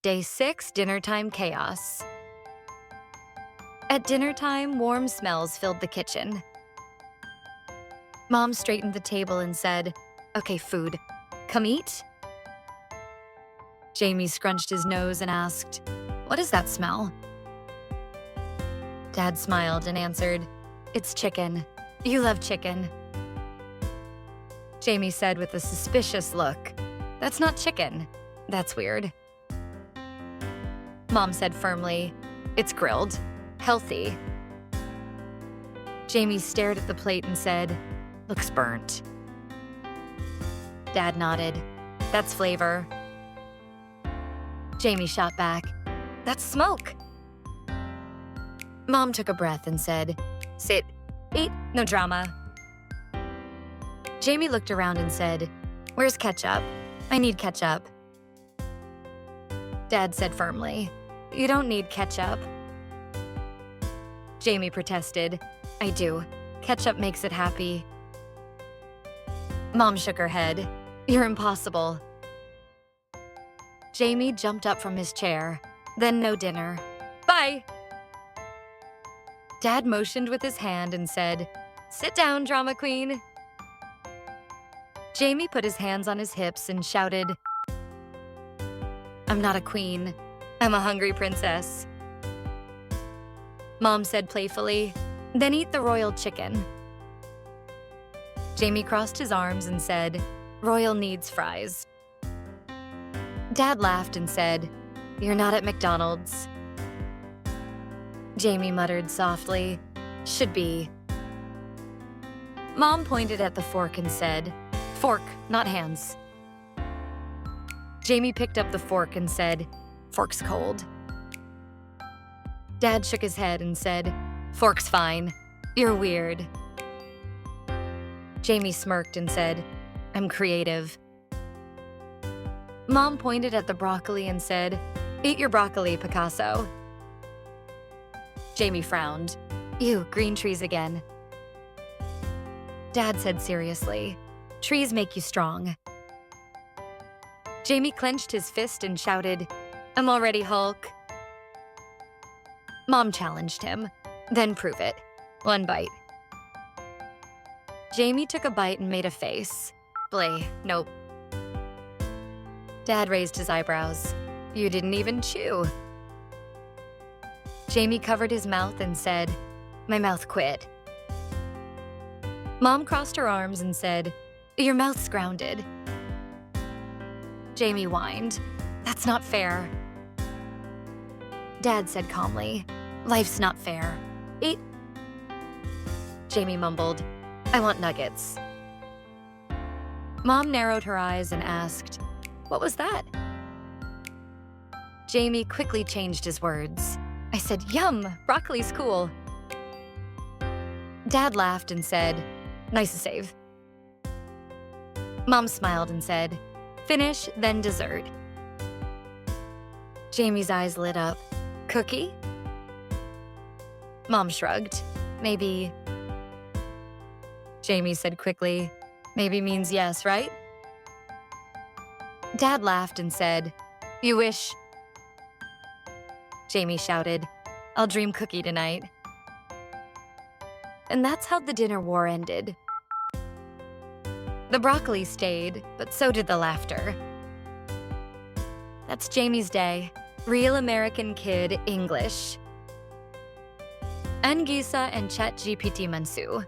Day 6, dinner time chaos. At dinner time, warm smells filled the kitchen. Mom straightened the table and said, "Okay, food. Come eat?" Jamie scrunched his nose and asked, "What is that smell?" Dad smiled and answered, "It's chicken. You love chicken." Jamie said with a suspicious look, "That's not chicken. That's weird." Mom said firmly, "It's grilled. Healthy." Jamie stared at the plate and said, "Looks burnt." Dad nodded. "That's flavor." Jamie shot back, "That's smoke." Mom took a breath and said, "Sit, eat, no drama." Jamie looked around and said, "Where's ketchup? I need ketchup." Dad said firmly, "You don't need ketchup." Jamie protested, "I do. Ketchup makes it happy." Mom shook her head. "You're impossible." Jamie jumped up from his chair. Then no dinner. Bye. Dad motioned with his hand and said, "Sit down, drama queen." Jamie put his hands on his hips and shouted, "I'm not a queen. I'm a hungry princess." Mom said playfully, "Then eat the royal chicken." Jamie crossed his arms and said, "Royal needs fries." Dad laughed and said, "You're not at McDonald's." Jamie muttered softly, "Should be." Mom pointed at the fork and said, "Fork, not hands." Jamie picked up the fork and said, "Fork's cold." Dad shook his head and said, "Fork's fine. You're weird." Jamie smirked and said, "I'm creative." Mom pointed at the broccoli and said, "Eat your broccoli, Picasso." Jamie frowned. "Ew, green trees again." Dad said seriously, "Trees make you strong." Jamie clenched his fist and shouted, "I'm already Hulk." Mom challenged him. "Then prove it. One bite." Jamie took a bite and made a face. "Bleh, nope." Dad raised his eyebrows. "You didn't even chew." Jamie covered his mouth and said, "My mouth quit." Mom crossed her arms and said, "Your mouth's grounded." Jamie whined, "That's not fair." Dad said calmly, "Life's not fair. Eat." Jamie mumbled, "I want nuggets." Mom narrowed her eyes and asked, "What was that?" Jamie quickly changed his words. "I said, yum, broccoli's cool." Dad laughed and said, "Nice save." Mom smiled and said, "Finish, then dessert." Jamie's eyes lit up. "Cookie?" Mom shrugged. "Maybe." Jamie said quickly, "Maybe means yes, right?" Dad laughed and said, "You wish." Jamie shouted, "I'll dream cookie tonight." And that's how the dinner war ended. The broccoli stayed, but so did the laughter. That's Jamie's day. Real American Kid English. Angisa and ChatGPT Mansu.